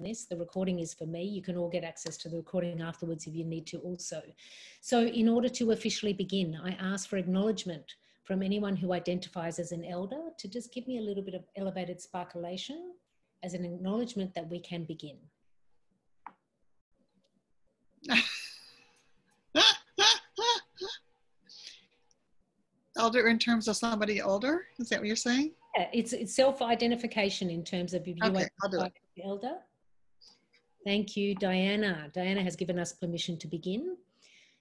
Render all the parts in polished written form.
this. The recording is for me. You can all get access to the recording afterwards if you need to also. So in order to officially begin, I ask for acknowledgement from anyone who identifies as an elder to just give me a little bit of elevated sparkulation as an acknowledgement that we can begin. Elder in terms of somebody older? Is that what you're saying? Yeah, it's self-identification in terms of if you identify as an elder. Thank you, Diana. Diana has given us permission to begin.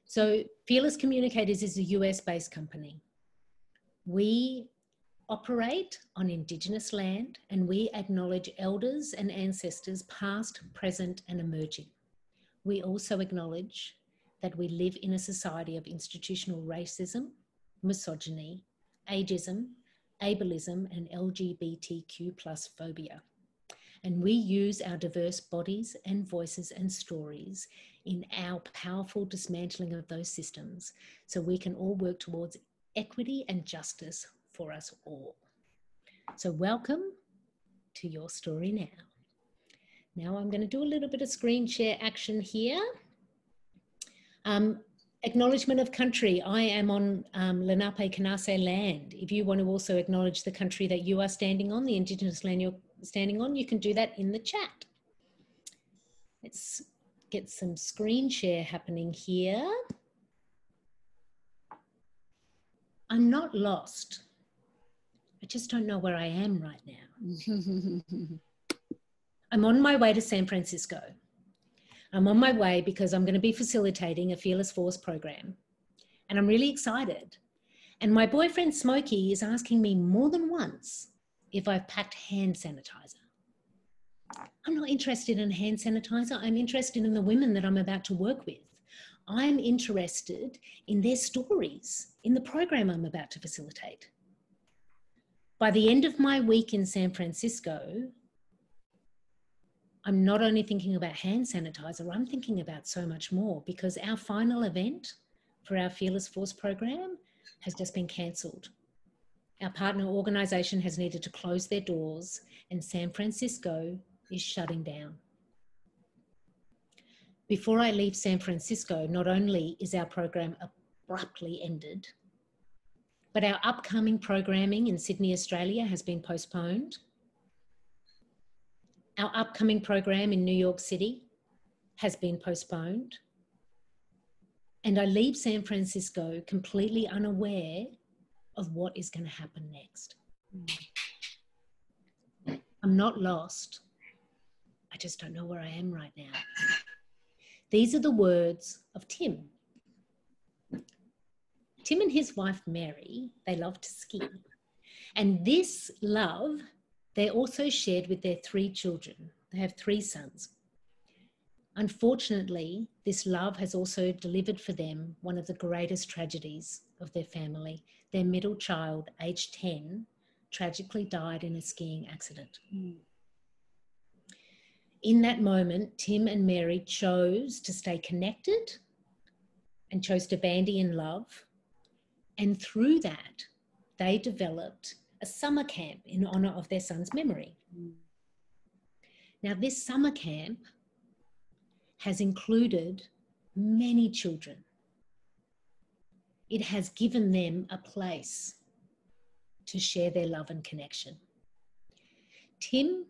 So Fearless Communicators is a US-based company. We operate on Indigenous land and we acknowledge elders and ancestors past, present and emerging. We also acknowledge that we live in a society of institutional racism, misogyny, ageism, ableism and LGBTQ+phobia. And we use our diverse bodies and voices and stories in our powerful dismantling of those systems so we can all work towards equity and justice for us all. So welcome to your story now. Now I'm going to do a little bit of screen share action here. Acknowledgement of country. I am on Lenape Kanase land. If you want to also acknowledge the country that you are standing on, the Indigenous land you're standing on, you can do that in the chat. Let's get some screen share happening here. I'm not lost. I just don't know where I am right now. I'm on my way to San Francisco. I'm on my way because I'm going to be facilitating a Fearless Force program. And I'm really excited. And my boyfriend Smokey is asking me more than once if I've packed hand sanitizer. I'm not interested in hand sanitizer. I'm interested in the women that I'm about to work with. I'm interested in their stories in the program I'm about to facilitate. By the end of my week in San Francisco, I'm not only thinking about hand sanitizer, I'm thinking about so much more because our final event for our Fearless Force program has just been cancelled. Our partner organisation has needed to close their doors and San Francisco is shutting down. Before I leave San Francisco, not only is our program abruptly ended, but our upcoming programming in Sydney, Australia has been postponed. Our upcoming program in New York City has been postponed. And I leave San Francisco completely unaware of what is going to happen next. I'm not lost. I just don't know where I am right now. These are the words of Tim. Tim and his wife, Mary, they love to ski. And this love, they also shared with their 3 children. They have 3 sons. Unfortunately, this love has also delivered for them one of the greatest tragedies of their family. Their middle child, aged 10, tragically died in a skiing accident. In that moment, Tim and Mary chose to stay connected and chose to bandy in love. And through that, they developed a summer camp in honour of their son's memory. Now, this summer camp has included many children. It has given them a place to share their love and connection. Tim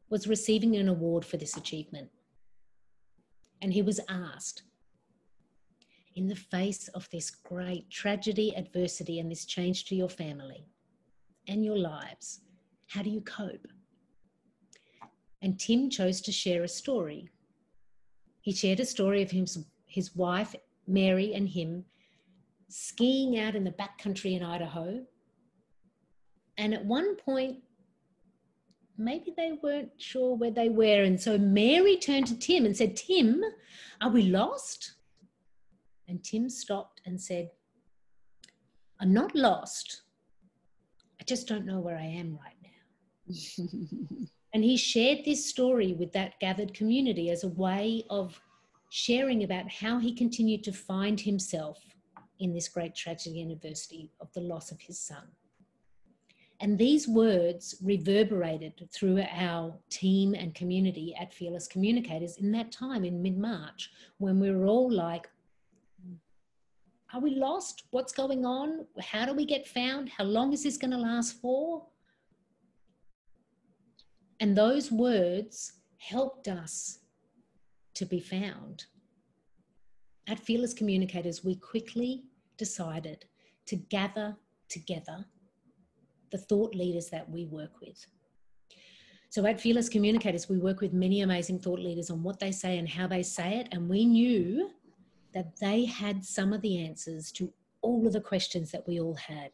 was receiving an award for this achievement, and he was asked, in the face of this great tragedy, adversity, and this change to your family and your lives, how do you cope? And Tim chose to share a story. He shared a story of his wife, Mary, and him skiing out in the backcountry in Idaho. And at one point, maybe they weren't sure where they were. And so Mary turned to Tim and said, Tim, are we lost? And Tim stopped and said, I'm not lost. I just don't know where I am right now. And he shared this story with that gathered community as a way of sharing about how he continued to find himself in this great tragedy and adversity of the loss of his son. And these words reverberated through our team and community at Fearless Communicators in that time in mid-March, when we were all like, are we lost? What's going on? How do we get found? How long is this going to last for? And those words helped us to be found. At Fearless Communicators, we quickly decided to gather together the thought leaders that we work with. So at Fearless Communicators, we work with many amazing thought leaders on what they say and how they say it. And we knew that they had some of the answers to all of the questions that we all had.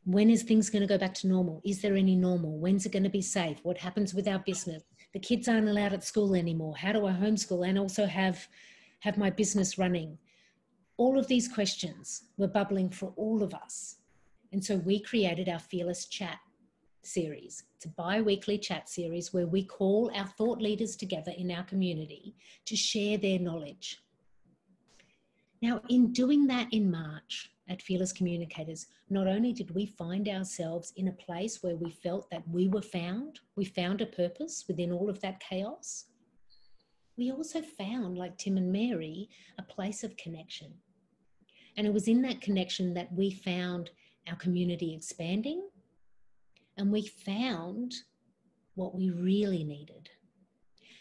When is things going to go back to normal? Is there any normal? When's it going to be safe? What happens with our business? The kids aren't allowed at school anymore. How do I homeschool and also have my business running? All of these questions were bubbling for all of us. And so we created our Fearless Chat series. It's a bi-weekly chat series where we call our thought leaders together in our community to share their knowledge. Now, in doing that in March at Fearless Communicators, not only did we find ourselves in a place where we felt that we were found, we found a purpose within all of that chaos, we also found, like Tim and Mary, a place of connection. And it was in that connection that we found our community expanding, and we found what we really needed.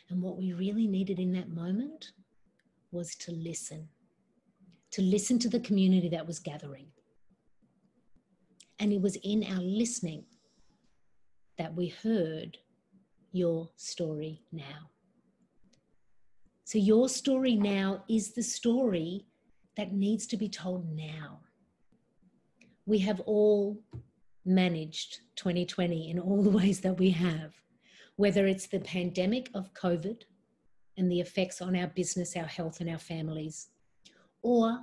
And what we really needed in that moment was to listen to the community that was gathering. And it was in our listening that we heard your story now. So your story now is the story that needs to be told now. We have all managed 2020 in all the ways that we have, whether it's the pandemic of COVID and the effects on our business, our health, and our families, or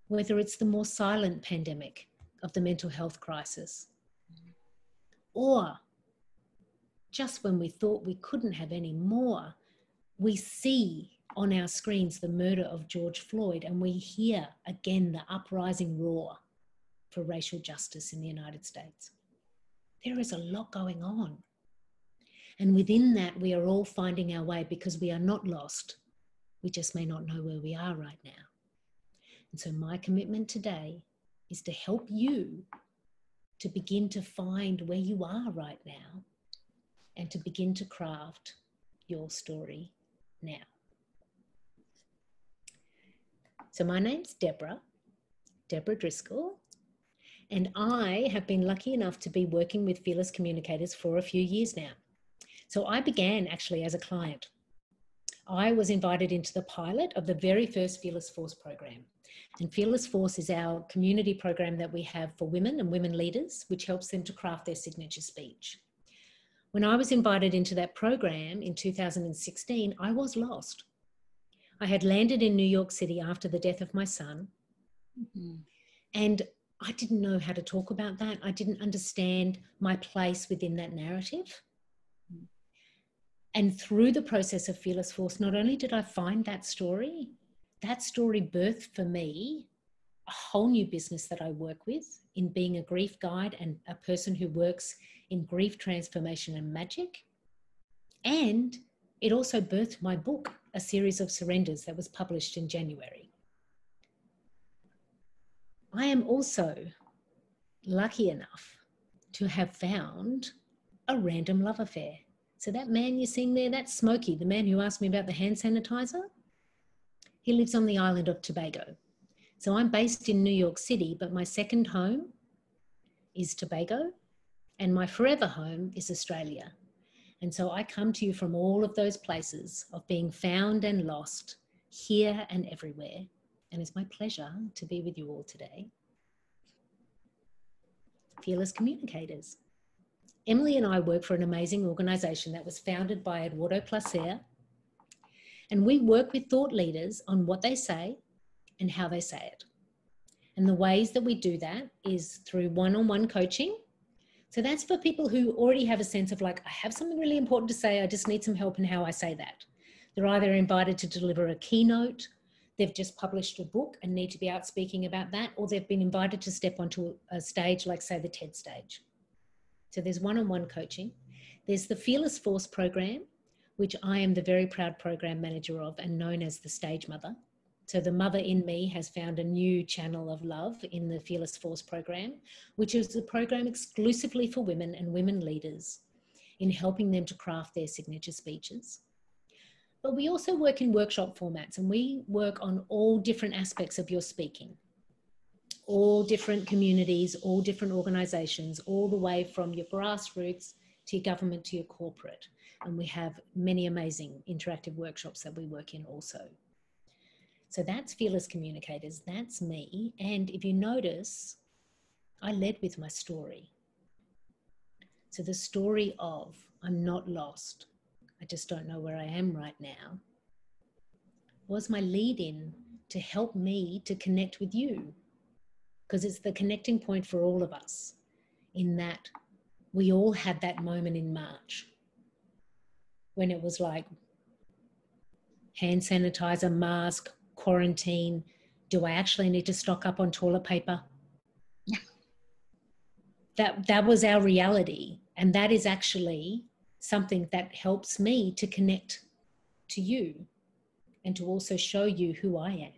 whether it's the more silent pandemic of the mental health crisis, or just when we thought we couldn't have any more, we see on our screens the murder of George Floyd, and we hear again the uprising roar for racial justice in the United States. There is a lot going on. And within that, we are all finding our way because we are not lost. We just may not know where we are right now. And so my commitment today is to help you to begin to find where you are right now and to begin to craft your story now. So my name's Debra Driscoll, and I have been lucky enough to be working with Fearless Communicators for a few years now. So I began actually as a client. I was invited into the pilot of the very first Fearless Force program. And Fearless Force is our community program that we have for women and women leaders, which helps them to craft their signature speech. When I was invited into that program in 2016, I was lost. I had landed in New York City after the death of my son. Mm-hmm. And I didn't know how to talk about that. I didn't understand my place within that narrative. And through the process of Fearless Force, not only did I find that story birthed for me a whole new business that I work with in being a grief guide and a person who works in grief transformation and magic. And it also birthed my book, A Series of Surrenders, that was published in January. I am also lucky enough to have found a random love affair. So that man you're seeing there, that's Smokey, the man who asked me about the hand sanitizer. He lives on the island of Tobago. So I'm based in New York City, but my second home is Tobago and my forever home is Australia. And so I come to you from all of those places of being found and lost, here and everywhere. And it's my pleasure to be with you all today. Fearless Communicators. Emily and I work for an amazing organisation that was founded by Eduardo Placer. And we work with thought leaders on what they say and how they say it. And the ways that we do that is through one-on-one coaching. So that's for people who already have a sense of like, I have something really important to say, I just need some help in how I say that. They're either invited to deliver a keynote, they've just published a book and need to be out speaking about that, or they've been invited to step onto a stage like, say, the TED stage. So there's one-on-one coaching. There's the Fearless Force program, which I am the very proud program manager of and known as the stage mother. So the mother in me has found a new channel of love in the Fearless Force program, which is a program exclusively for women and women leaders in helping them to craft their signature speeches. But we also work in workshop formats, and we work on all different aspects of your speaking, all different communities, all different organisations, all the way from your grassroots to your government to your corporate. And we have many amazing interactive workshops that we work in also. So that's Fearless Communicators, that's me. And if you notice, I led with my story. So the story of, I'm not lost, I just don't know where I am right now, was my lead in to help me to connect with you. Because it's the connecting point for all of us, in that we all had that moment in March when it was like hand sanitizer, mask, quarantine. Do I actually need to stock up on toilet paper? That was our reality. And that is actually something that helps me to connect to you and to also show you who I am,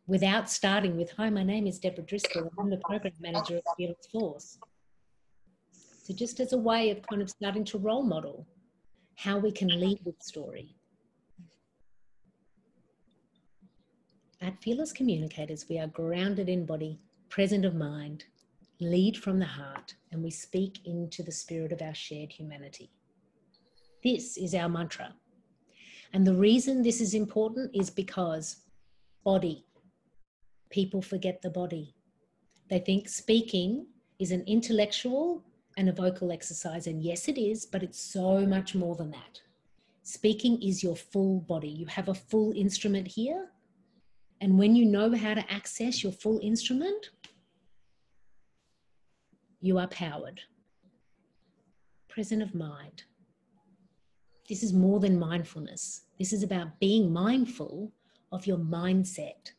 without starting with, hi, my name is Debra Driscoll, I'm the program manager of Fearless Force. So just as a way of kind of starting to role model how we can lead with story. At Fearless Communicators, we are grounded in body, present of mind, lead from the heart, and we speak into the spirit of our shared humanity. This is our mantra. And the reason this is important is because body, people forget the body. They think speaking is an intellectual and a vocal exercise. And yes, it is, but it's so much more than that. Speaking is your full body. You have a full instrument here. And when you know how to access your full instrument, you are powered. Present of mind. This is more than mindfulness. This is about being mindful of your mindset.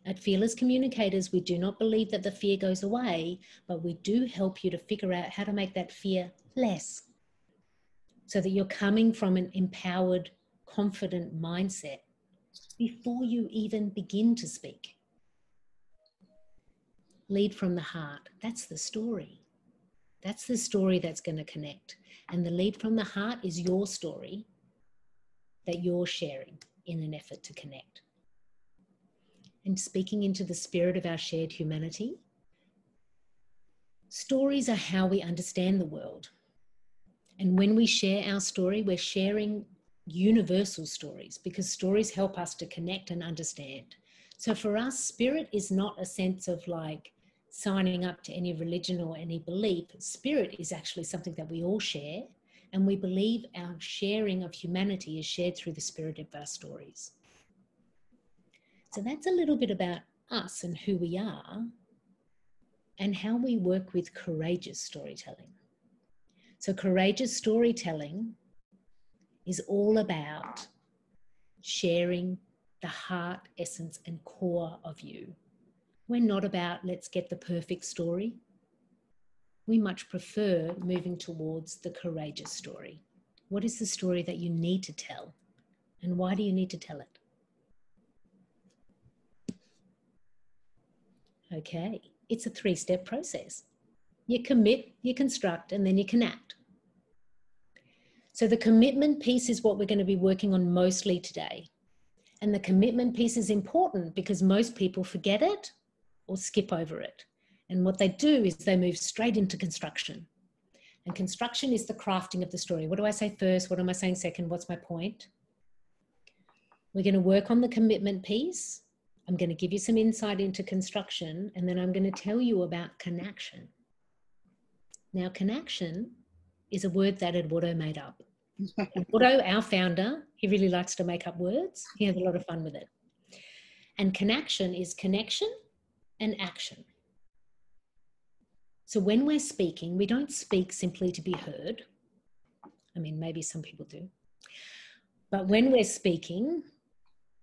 At Fearless Communicators, we do not believe that the fear goes away, but we do help you to figure out how to make that fear less, so that you're coming from an empowered, confident mindset before you even begin to speak. Lead from the heart. That's the story. That's the story that's going to connect. And the lead from the heart is your story that you're sharing in an effort to connect. And speaking into the spirit of our shared humanity. Stories are how we understand the world. And when we share our story, we're sharing universal stories, because stories help us to connect and understand. So for us, spirit is not a sense of like signing up to any religion or any belief. Spirit is actually something that we all share, and we believe our sharing of humanity is shared through the spirit of our stories. So that's a little bit about us and who we are and how we work with courageous storytelling. So courageous storytelling is all about sharing the heart, essence, and core of you. We're not about let's get the perfect story. We much prefer moving towards the courageous story. What is the story that you need to tell? And why do you need to tell it? Okay, it's a 3-step process. You commit, you construct, and then you connect. So the commitment piece is what we're going to be working on mostly today. And the commitment piece is important because most people forget it or skip over it. And what they do is they move straight into construction. And construction is the crafting of the story. What do I say first? What am I saying second? What's my point? We're going to work on the commitment piece. I'm going to give you some insight into construction, and then I'm going to tell you about connection. Now, connection is a word that Eduardo made up. Eduardo, our founder, he really likes to make up words. He has a lot of fun with it. And connection is connection and action. So when we're speaking, we don't speak simply to be heard. I mean, maybe some people do. But when we're speaking,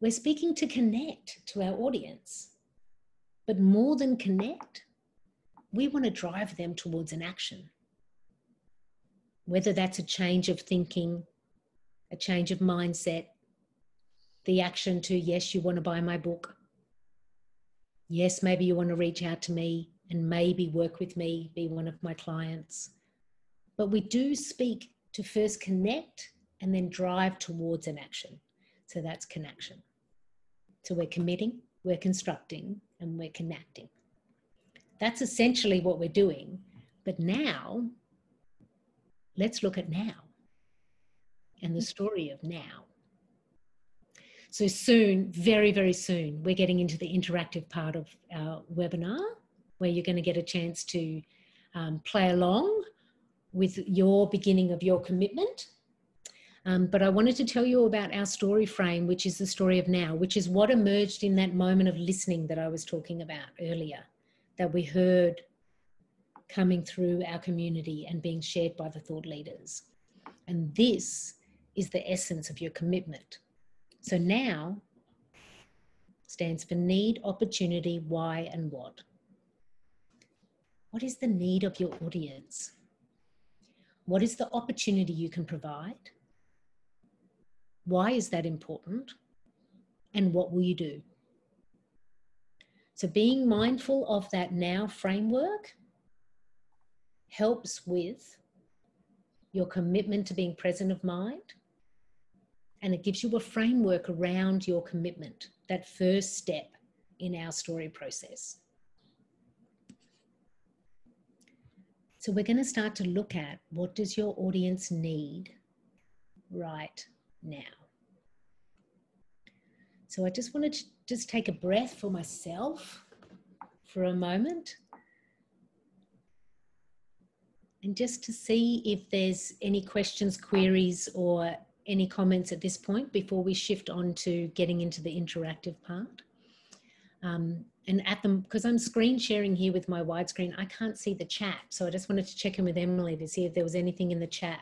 We're speaking to connect to our audience. But more than connect, we want to drive them towards an action. Whether that's a change of thinking, a change of mindset, the action to, yes, you want to buy my book. Yes, maybe you want to reach out to me and maybe work with me, be one of my clients. But we do speak to first connect and then drive towards an action. So that's connection. So we're committing, we're constructing, and we're connecting. That's essentially what we're doing. But now, let's look at now and the story of now. So soon, very, very soon, we're getting into the interactive part of our webinar where you're going to get a chance to play along with your beginning of your commitment. But I wanted to tell you about our story frame, which is the story of now, which is what emerged in that moment of listening that I was talking about earlier, that we heard coming through our community and being shared by the thought leaders. And this is the essence of your commitment. So now stands for need, opportunity, why, and what. What is the need of your audience? What is the opportunity you can provide? Why is that important? And what will you do? So being mindful of that now framework helps with your commitment to being present of mind. And it gives you a framework around your commitment, that first step in our story process. So we're going to start to look at what does your audience need right now. So I just wanted to just take a breath for myself for a moment. And just to see if there's any questions, queries, or any comments at this point before we shift on to getting into the interactive part. And at them, because I'm screen sharing here with my widescreen, I can't see the chat. So I just wanted to check in with Emily to see if there was anything in the chat.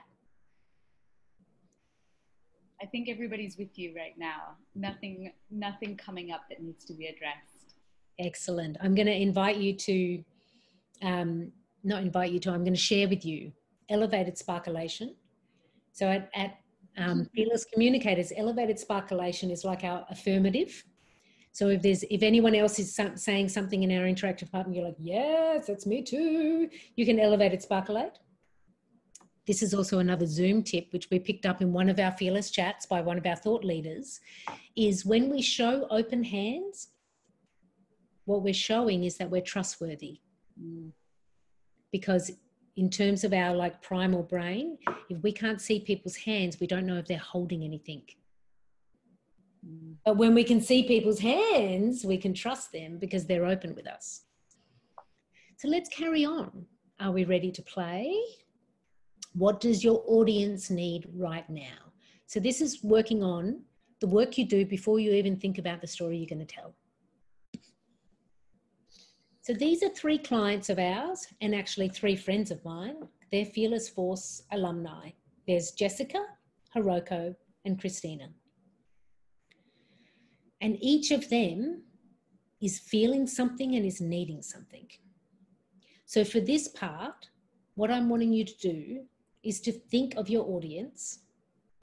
I think everybody's with you right now. Nothing coming up that needs to be addressed. Excellent. I'm going to invite you to, I'm going to share with you elevated sparkleation. So at Fearless Communicators, elevated sparkleation is like our affirmative. So if anyone else is saying something in our interactive part and you're like, yes, that's me too, you can elevate it, sparklate. This is also another Zoom tip, which we picked up in one of our Fearless chats by one of our thought leaders, is when we show open hands, what we're showing is that we're trustworthy. Because in terms of our like primal brain, if we can't see people's hands, we don't know if they're holding anything. But when we can see people's hands, we can trust them because they're open with us. So let's carry on. Are we ready to play? What does your audience need right now? So this is working on the work you do before you even think about the story you're going to tell. So these are 3 clients of ours and actually 3 friends of mine. They're Fearless Force alumni. There's Jessica, Hiroko, and Christina. And each of them is feeling something and is needing something. So for this part, what I'm wanting you to do is to think of your audience,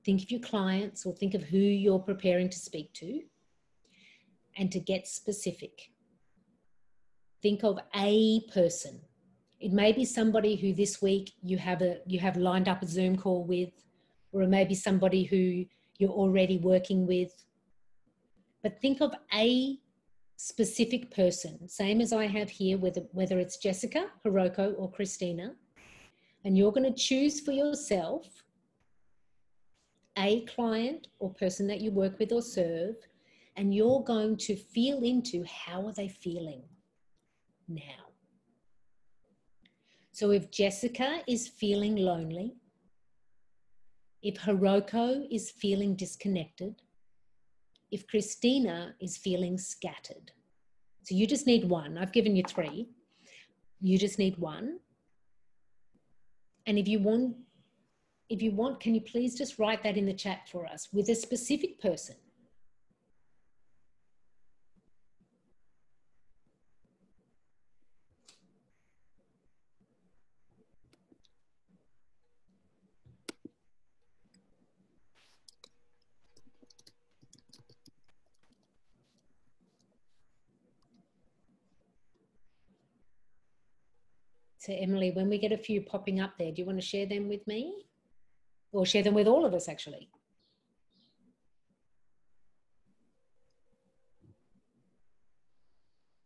think of your clients, or think of who you're preparing to speak to, and to get specific. Think of a person. It may be somebody who this week you have lined up a Zoom call with, or it may be somebody who you're already working with. But think of a specific person, same as I have here, whether it's Jessica, Hiroko, or Christina. And you're going to choose for yourself a client or person that you work with or serve, and you're going to feel into how are they feeling now. So if Jessica is feeling lonely, if Hiroko is feeling disconnected, if Christina is feeling scattered. So you just need one. I've given you 3. You just need one. And if you want, can you please just write that in the chat for us with a specific person? So Emily, when we get a few popping up there, do you want to share them with me? Or share them with all of us, actually?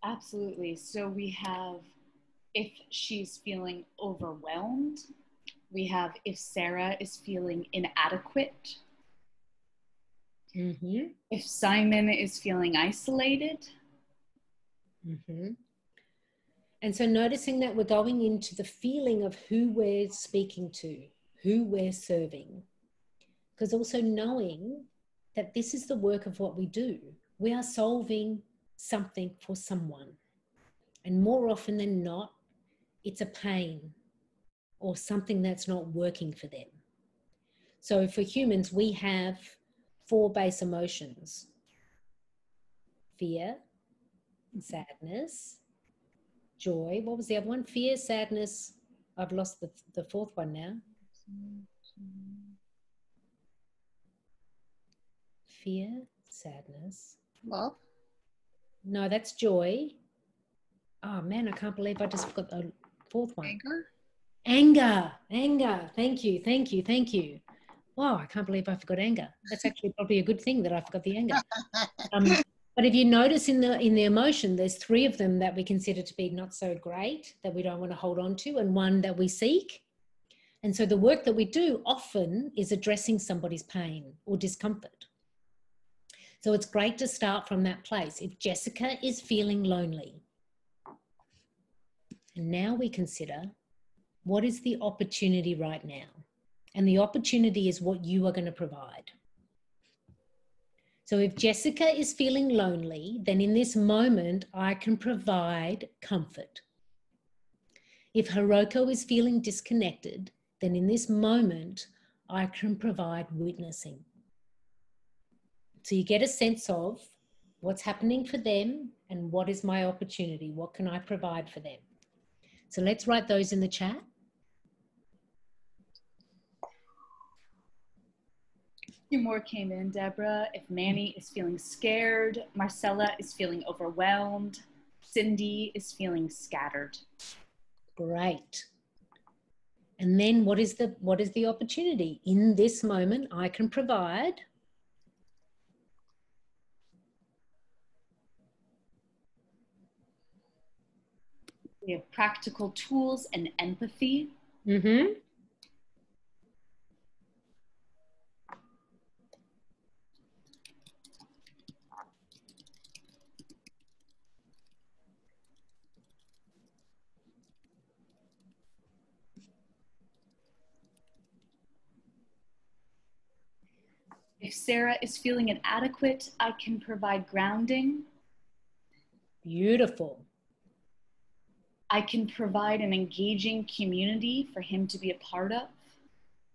Absolutely. So we have if she's feeling overwhelmed. We have if Sarah is feeling inadequate. Mm-hmm. If Simon is feeling isolated. Mm-hmm. And so noticing that we're going into the feeling of who we're speaking to, who we're serving, because also knowing that this is the work of what we do. We are solving something for someone. And more often than not, it's a pain or something that's not working for them. So for humans, we have 4 base emotions: fear, sadness, joy. What was the other one? Fear, sadness. I've lost the 4th one now. Fear, sadness. Love? No, that's joy. Oh man, I can't believe I just forgot the 4th one. Anger? Anger. Thank you. Wow, I can't believe I forgot anger. That's actually probably a good thing that I forgot the anger. But if you notice in the emotion, there's 3 of them that we consider to be not so great, that we don't want to hold on to, and 1 that we seek. And so the work that we do often is addressing somebody's pain or discomfort. So it's great to start from that place. If Jessica is feeling lonely, and now we consider, what is the opportunity right now? And the opportunity is what you are going to provide. So if Jessica is feeling lonely, then in this moment, I can provide comfort. If Hiroko is feeling disconnected, then in this moment, I can provide witnessing. So you get a sense of what's happening for them and what is my opportunity? What can I provide for them? So let's write those in the chat. A few more came in, Debra. If Manny is feeling scared, Marcella is feeling overwhelmed, Cindy is feeling scattered. Great. And then what is the opportunity? In this moment, I can provide. We have practical tools and empathy. Mm-hmm. If Sarah is feeling inadequate, I can provide grounding. Beautiful. I can provide an engaging community for him to be a part of.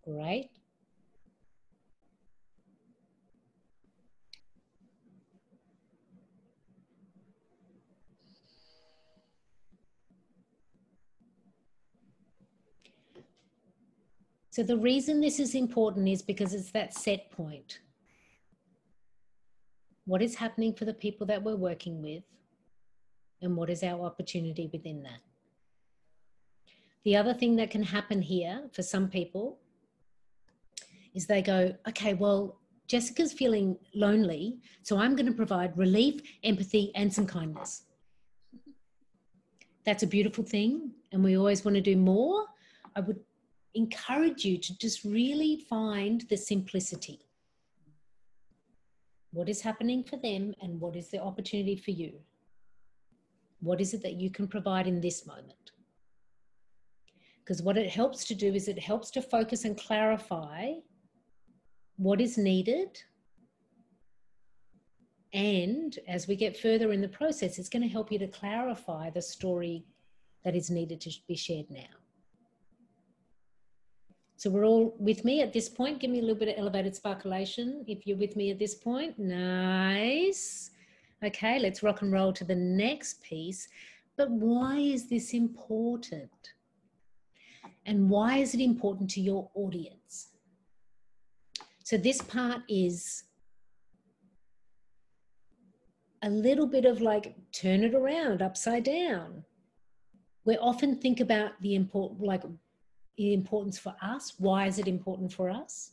Great. So the reason this is important is because it's that set point. What is happening for the people that we're working with, and what is our opportunity within that? The other thing that can happen here for some people is they go, okay, well, Jessica's feeling lonely, so I'm going to provide relief, empathy, and some kindness. That's a beautiful thing, and we always want to do more. I would encourage you to just really find the simplicity. What is happening for them, and what is the opportunity for you? What is it that you can provide in this moment? Because what it helps to do is it helps to focus and clarify what is needed. And as we get further in the process, it's going to help you to clarify the story that is needed to be shared now. So we're all with me at this point. Give me a little bit of elevated sparkulation if you're with me at this point. Nice. Okay, let's rock and roll to the next piece. But why is this important? And why is it important to your audience? So this part is a little bit of like turn it around, upside down. we often think about the importance for us. Why is it important for us?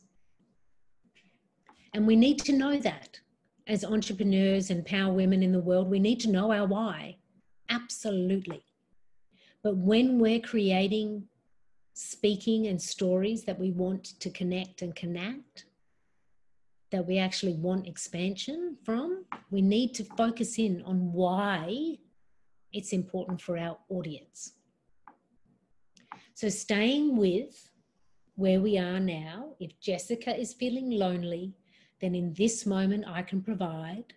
And we need to know that. As entrepreneurs and power women in the world, we need to know our why. Absolutely. But when we're creating, speaking and stories that we want to connect and connect, that we actually want expansion from, we need to focus in on why it's important for our audience. So staying with where we are now, if Jessica is feeling lonely, then in this moment I can provide.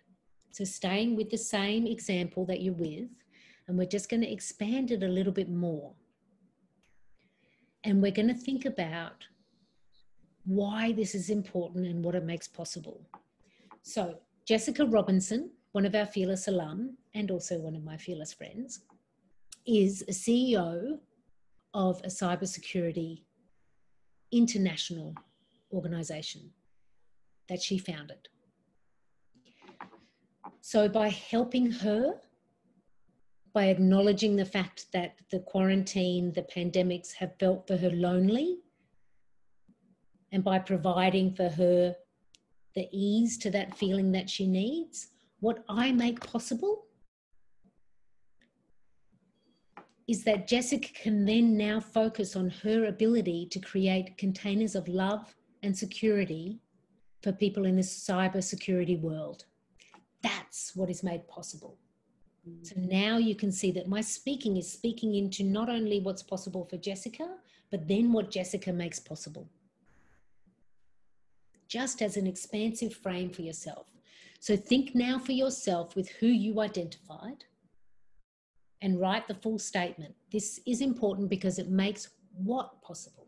So staying with the same example that you're with, and we're just going to expand it a little bit more. And we're going to think about why this is important and what it makes possible. So Jessica Robinson, one of our Fearless alum and also one of my Fearless friends, is a CEO of a cybersecurity international organization that she founded. So by helping her, by acknowledging the fact that the quarantine, the pandemics have felt for her lonely, and by providing for her the ease to that feeling that she needs, what I make possible is that Jessica can then now focus on her ability to create containers of love and security for people in this cybersecurity world. That's what is made possible. So now you can see that my speaking is speaking into not only what's possible for Jessica, but then what Jessica makes possible. Just as an expansive frame for yourself. So think now for yourself with who you identified and write the full statement. This is important because it makes what possible.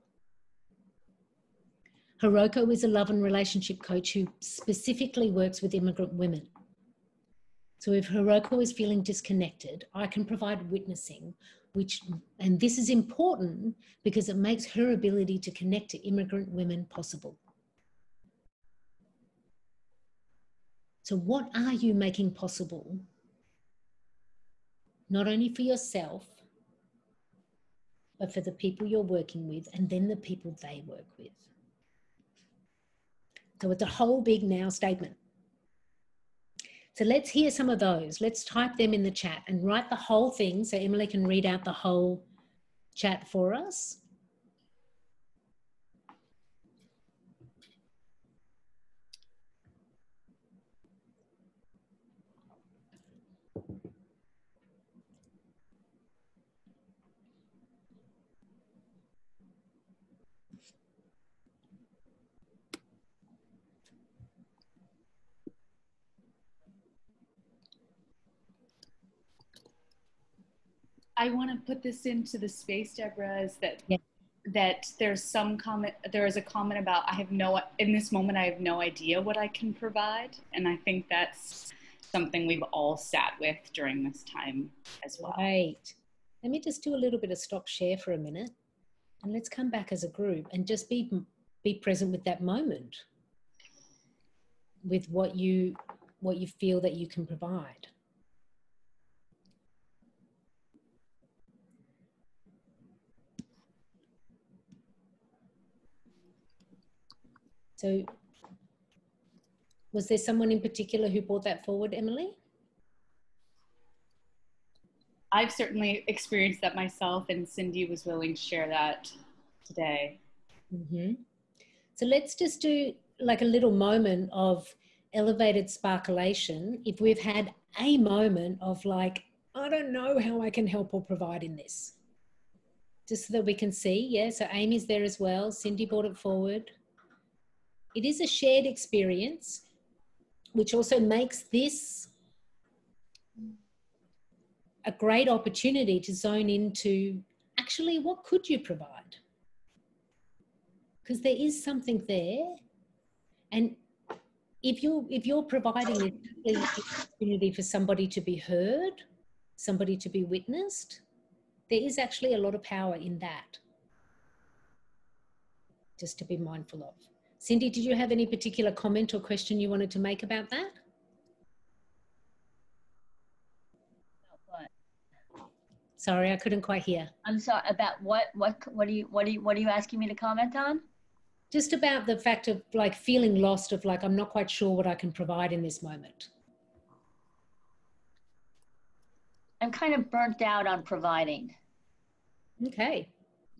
Hiroko is a love and relationship coach who specifically works with immigrant women. So if Hiroko is feeling disconnected, I can provide witnessing, and this is important because it makes her ability to connect to immigrant women possible. So what are you making possible? Not only for yourself, but for the people you're working with and then the people they work with. So it's a whole big now statement. So let's hear some of those. Let's type them in the chat and write the whole thing so Emily can read out the whole chat for us. I want to put this into the space, Debra, is that Yeah. that there's some comment, there is a comment about in this moment I have no idea what I can provide, and I think that's something we've all sat with during this time as well. Right. Let me just do a little bit of stop share for a minute, and let's come back as a group and just be present with that moment, with what you feel that you can provide. So was there someone in particular who brought that forward, Emily? I've certainly experienced that myself, and Cindy was willing to share that today. Mm-hmm. So let's just do like a little moment of elevated sparklation. If we've had a moment of like, I don't know how I can help or provide in this. Just so that we can see. Yeah, so Amy's there as well. Cindy brought it forward. It is a shared experience, which also makes this a great opportunity to zone into actually what could you provide? Because there is something there. And if you're providing an opportunity for somebody to be heard, somebody to be witnessed, there is actually a lot of power in that. Just to be mindful of. Cindy, did you have any particular comment or question you wanted to make about that? Sorry, I couldn't quite hear. I'm sorry, about what are you asking me to comment on? Just about the fact of like feeling lost, of like, I'm not quite sure what I can provide in this moment. I'm kind of burnt out on providing. Okay.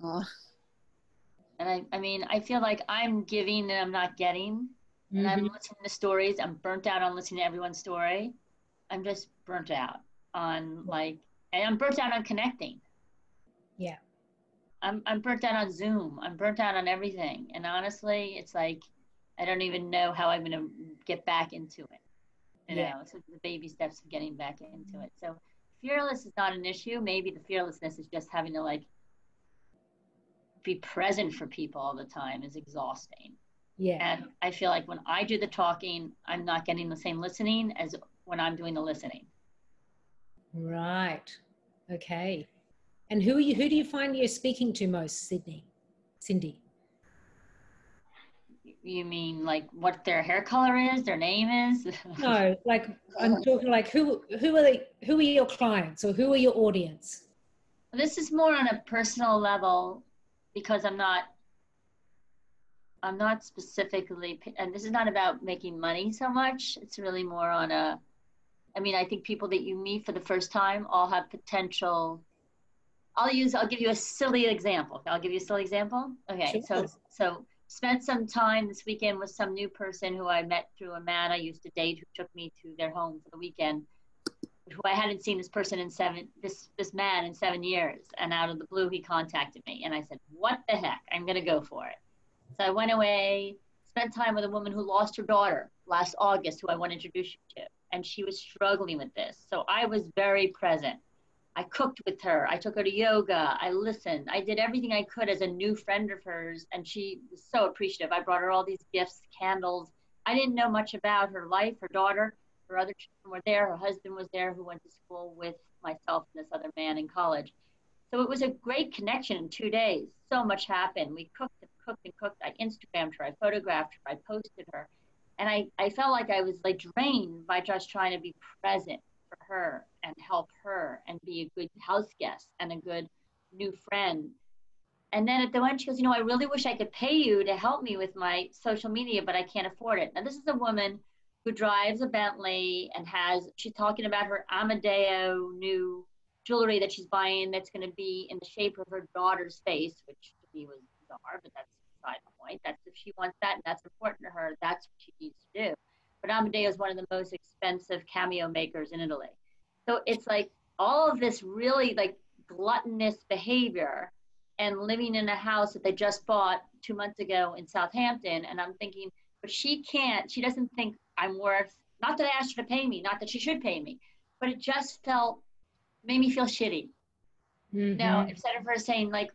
Oh, And I mean, I feel like I'm giving and I'm not getting. And I'm listening to stories. I'm burnt out on listening to everyone's story. I'm just burnt out on like, and I'm burnt out on connecting. Yeah. I'm burnt out on Zoom. I'm burnt out on everything. And honestly, it's like, I don't even know how I'm going to get back into it. You know, so the baby steps of getting back into it. So fearless is not an issue. Maybe the fearlessness is just having to like be present for people all the time is exhausting. Yeah. And I feel like when I do the talking, I'm not getting the same listening as when I'm doing the listening. Right. Okay. And who do you find you're speaking to most, Cindy? You mean like what their hair color is, their name is? No, like I'm talking like who are your clients or who are your audience? This is more on a personal level because I'm not specifically, and this is not about making money so much. It's really more on I think people that you meet for the first time all have potential. I'll give you a silly example. Okay. Sure. So spent some time this weekend with some new person who I met through a man I used to date who took me to their home for the weekend, who I hadn't seen this man in 7 years. And out of the blue, he contacted me and I said, what the heck? I'm going to go for it. So I went away, spent time with a woman who lost her daughter last August, who I want to introduce you to. And she was struggling with this. So I was very present. I cooked with her. I took her to yoga. I listened. I did everything I could as a new friend of hers. And she was so appreciative. I brought her all these gifts, candles. I didn't know much about her life, her daughter. Her other children were there. Her husband was there, who went to school with myself and this other man in college. So it was a great connection in 2 days. So much happened. We cooked and cooked and cooked. I Instagrammed her. I photographed her. I posted her. And I felt like I was like drained by just trying to be present for her and help her and be a good house guest and a good new friend. And then at the end, she goes, I really wish I could pay you to help me with my social media, but I can't afford it. Now, this is a woman who drives a Bentley and she's talking about her Amadeo new jewelry that she's buying that's going to be in the shape of her daughter's face, which to me was bizarre, but that's beside the point. That's if she wants that and that's important to her, that's what she needs to do. But Amadeo is one of the most expensive cameo makers in Italy. So it's like all of this really like gluttonous behavior and living in a house that they just bought 2 months ago in Southampton. And I'm thinking, but she doesn't think I'm worth, not that I asked her to pay me, not that she should pay me, but it just made me feel shitty. Now, instead of her saying like,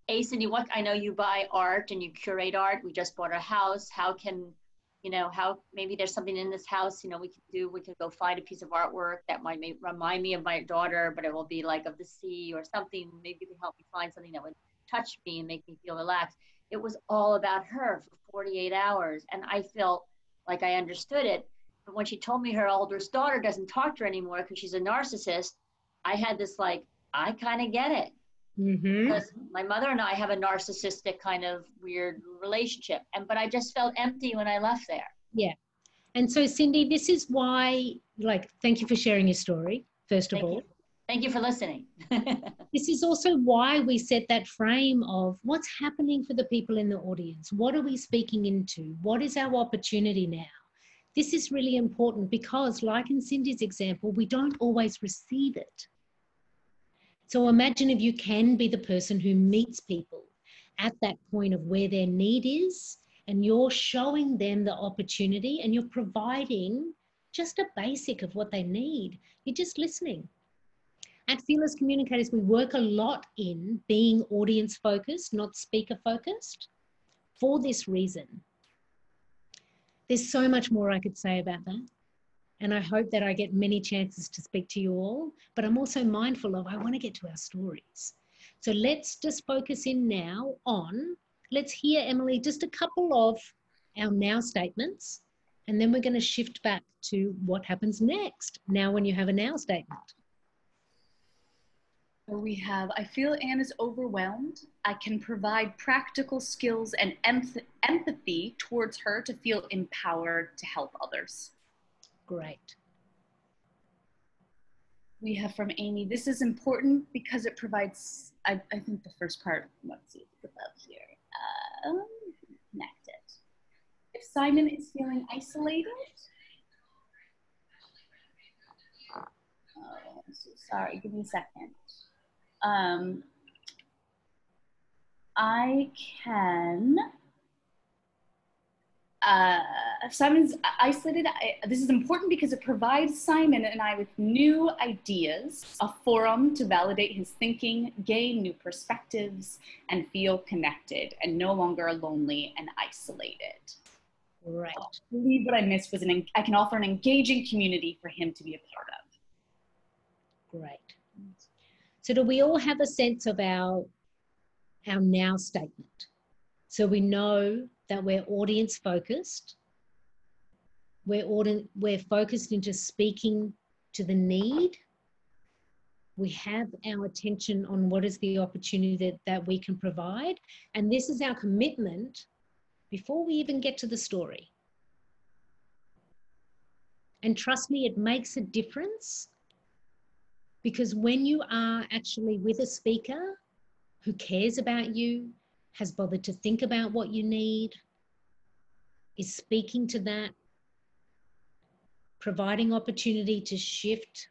hey, Cindy, I know you buy art and you curate art. We just bought a house. How can, how maybe there's something in this house, we could go find a piece of artwork that might remind me of my daughter, but it will be like of the sea or something. Maybe you can help me find something that would touch me and make me feel relaxed. It was all about her for 48 hours. And I felt like I understood it. But when she told me her oldest daughter doesn't talk to her anymore because she's a narcissist, I had this like, I kind of get it. Because my mother and I have a narcissistic kind of weird relationship. But I just felt empty when I left there. Yeah. And so, Cindy, this is why, thank you for sharing your story, first of all. Thank you for listening. This is also why we set that frame of what's happening for the people in the audience. What are we speaking into? What is our opportunity now? This is really important because, like in Cindy's example, we don't always receive it. So imagine if you can be the person who meets people at that point of where their need is, and you're showing them the opportunity and you're providing just a basic of what they need. You're just listening. At Fearless Communicators, we work a lot in being audience focused, not speaker focused, for this reason. There's so much more I could say about that. And I hope that I get many chances to speak to you all, but I'm also mindful of I want to get to our stories. So let's just focus in now on, let's hear, Emily, just a couple of our now statements, and then we're going to shift back to what happens next now when you have a now statement. So we have, I feel Anne is overwhelmed. I can provide practical skills and empathy towards her to feel empowered to help others. Great. We have from Amy, this is important because it provides, I think the first part, let's see if it's above here, connected. If Simon is feeling isolated, oh, I'm so sorry, give me a second. I can, if Simon's isolated, this is important because it provides Simon and I with new ideas, a forum to validate his thinking, gain new perspectives, and feel connected and no longer lonely and isolated. Right. I believe what I missed was I can offer an engaging community for him to be a part of. Great. So do we all have a sense of our now statement? So we know that we're audience focused. We're focused into speaking to the need. We have our attention on what is the opportunity that we can provide. And this is our commitment before we even get to the story. And trust me, it makes a difference, because when you are actually with a speaker who cares about you, has bothered to think about what you need, is speaking to that, providing opportunity to shift,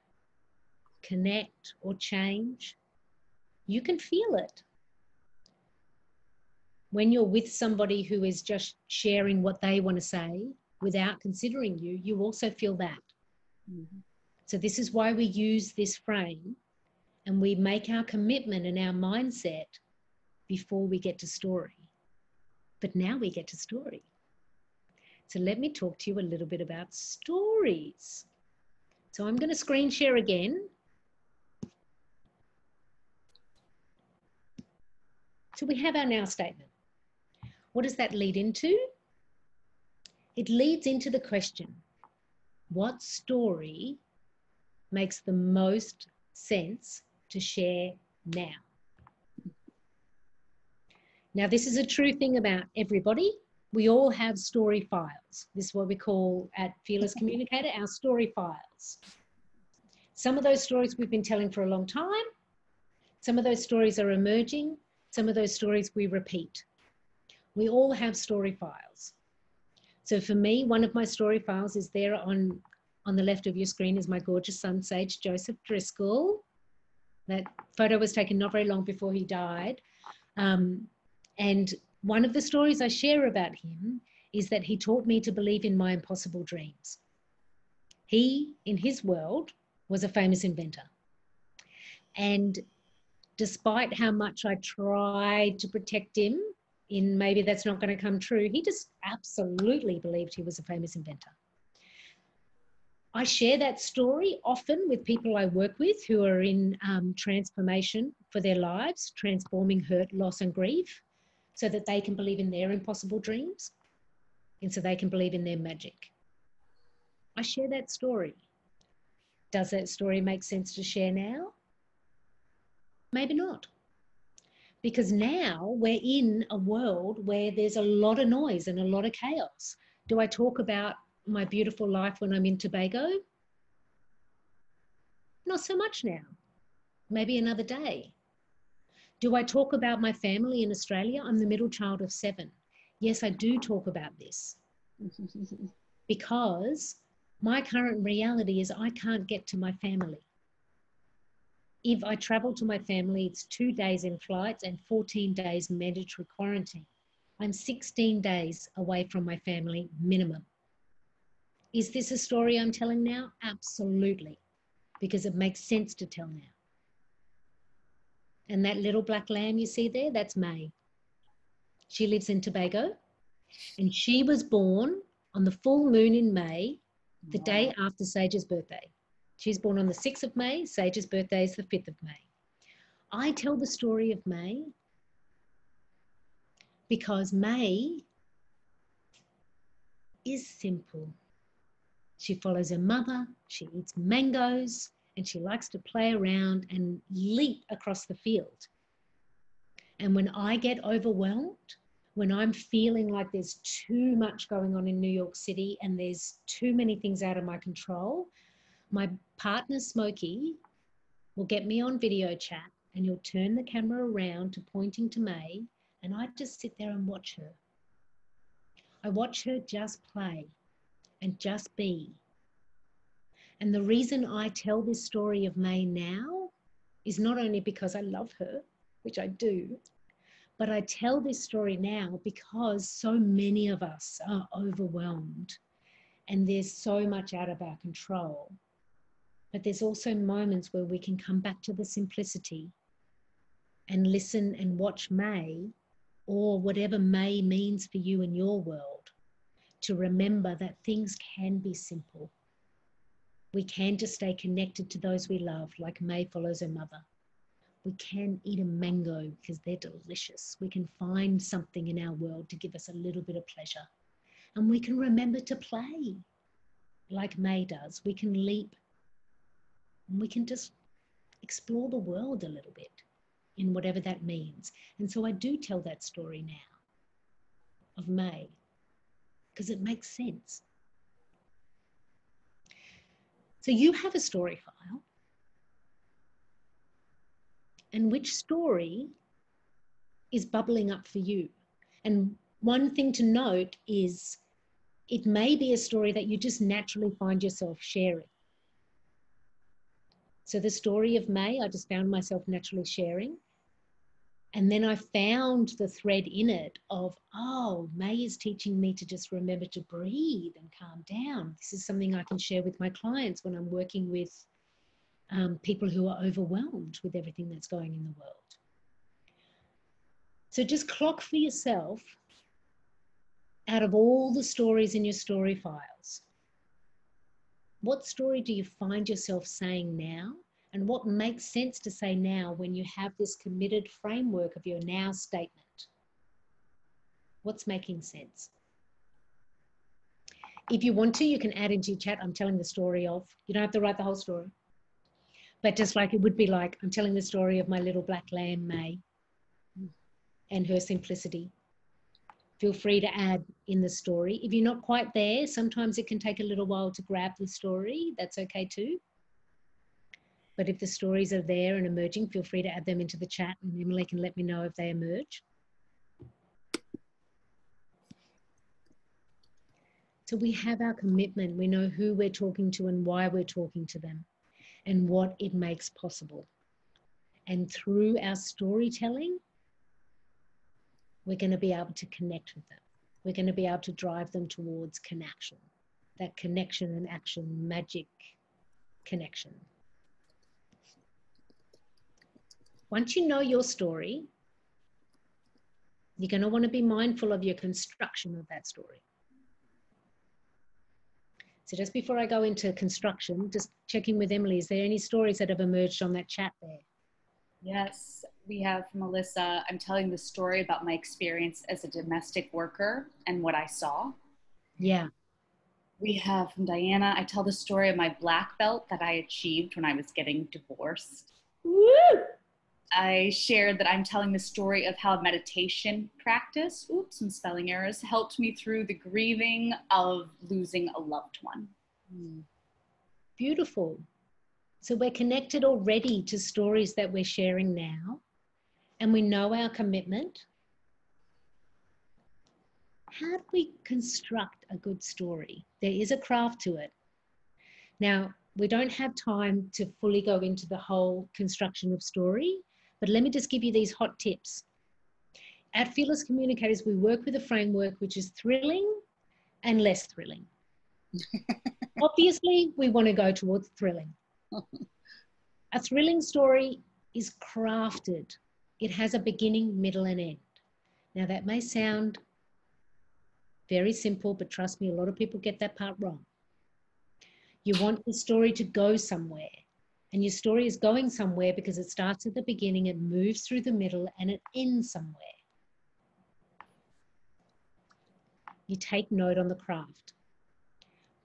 connect, or change, you can feel it. When you're with somebody who is just sharing what they want to say without considering you, you also feel that. Mm-hmm. So this is why we use this frame, and we make our commitment and our mindset before we get to story. But now we get to story. So let me talk to you a little bit about stories. So I'm going to screen share again. So we have our now statement. What does that lead into? It leads into the question, what story makes the most sense to share now? Now, this is a true thing about everybody. We all have story files. This is what we call at Fearless Communicator, our story files. Some of those stories we've been telling for a long time. Some of those stories are emerging. Some of those stories we repeat. We all have story files. So for me, one of my story files is there on the left of your screen is my gorgeous son, Sage Joseph Driscoll. That photo was taken not very long before he died. And one of the stories I share about him is that he taught me to believe in my impossible dreams. He, in his world, was a famous inventor. And despite how much I tried to protect him in maybe that's not going to come true, he just absolutely believed he was a famous inventor. I share that story often with people I work with who are in transformation for their lives, transforming hurt, loss, and grief, so that they can believe in their impossible dreams and so they can believe in their magic. I share that story. Does that story make sense to share now? Maybe not. Because now we're in a world where there's a lot of noise and a lot of chaos. Do I talk about my beautiful life when I'm in Tobago? Not so much now. Maybe another day. Do I talk about my family in Australia? I'm the middle child of 7. Yes, I do talk about this. Because my current reality is I can't get to my family. If I travel to my family, it's 2 days in flights and 14 days mandatory quarantine. I'm 16 days away from my family minimum. Is this a story I'm telling now? Absolutely, because it makes sense to tell now. And that little black lamb you see there, that's May. She lives in Tobago, and she was born on the full moon in May, the day after Sage's birthday. She's born on the 6th of May. Sage's birthday is the 5th of May. I tell the story of May because May is simple. She follows her mother, she eats mangoes, and she likes to play around and leap across the field. And when I get overwhelmed, when I'm feeling like there's too much going on in New York City and there's too many things out of my control, my partner, Smokey, will get me on video chat and he'll turn the camera around to pointing to May, and I just sit there and watch her. I watch her just play and just be. And the reason I tell this story of May now is not only because I love her, which I do, but I tell this story now because so many of us are overwhelmed and there's so much out of our control. But there's also moments where we can come back to the simplicity and listen and watch May, or whatever May means for you in your world, to remember that things can be simple. We can just stay connected to those we love, like May follows her mother. We can eat a mango because they're delicious. We can find something in our world to give us a little bit of pleasure. And we can remember to play like May does. We can leap and we can just explore the world a little bit in whatever that means. And so I do tell that story now of May because it makes sense. So you have a story file. And which story is bubbling up for you? And one thing to note is it may be a story that you just naturally find yourself sharing. So the story of May, I just found myself naturally sharing. And then I found the thread in it of, oh, May is teaching me to just remember to breathe and calm down. This is something I can share with my clients when I'm working with people who are overwhelmed with everything that's going in the world. So just clock for yourself, out of all the stories in your story files, what story do you find yourself saying now? And what makes sense to say now when you have this committed framework of your now statement? What's making sense? If you want to, you can add into your chat, I'm telling the story of, you don't have to write the whole story. But just like it would be like, I'm telling the story of my little black lamb, May, and her simplicity. Feel free to add in the story. If you're not quite there, sometimes it can take a little while to grab the story. That's okay too. But if the stories are there and emerging, feel free to add them into the chat and Emily can let me know if they emerge. So we have our commitment. We know who we're talking to and why we're talking to them, and what it makes possible. And through our storytelling, we're going to be able to connect with them. We're going to be able to drive them towards connection, that connection and action, magic connection. Once you know your story, you're going to want to be mindful of your construction of that story. So just before I go into construction, just checking with Emily, is there any stories that have emerged on that chat there? Yes, we have from Alyssa, I'm telling the story about my experience as a domestic worker and what I saw. Yeah. We have from Diana, I tell the story of my black belt that I achieved when I was getting divorced. Woo! I shared that I'm telling the story of how meditation practice, some spelling errors, helped me through the grieving of losing a loved one. Beautiful. So we're connected already to stories that we're sharing now, and we know our commitment. How do we construct a good story? There is a craft to it. Now, we don't have time to fully go into the whole construction of story, but let me just give you these hot tips. At Fearless Communicators, we work with a framework which is thrilling and less thrilling. Obviously, we want to go towards thrilling. A thrilling story is crafted. It has a beginning, middle, and end. Now, that may sound very simple, but trust me, a lot of people get that part wrong. You want the story to go somewhere. And your story is going somewhere because it starts at the beginning, it moves through the middle, and it ends somewhere. You take note on the craft.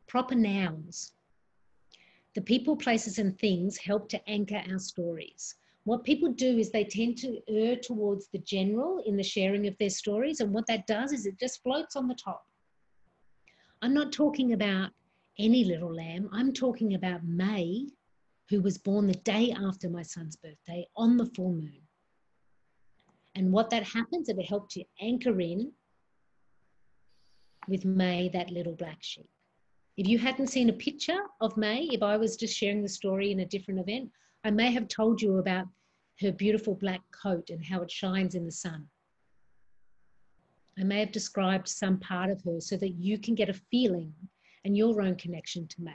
Proper nouns. The people, places, and things help to anchor our stories. What people do is they tend to err towards the general in the sharing of their stories, and what that does is it just floats on the top. I'm not talking about any little lamb. I'm talking about May, who was born the day after my son's birthday on the full moon. And what that happens, it helped you anchor in with May, that little black sheep. If you hadn't seen a picture of May, if I was just sharing the story in a different event, I may have told you about her beautiful black coat and how it shines in the sun. I may have described some part of her so that you can get a feeling and your own connection to May.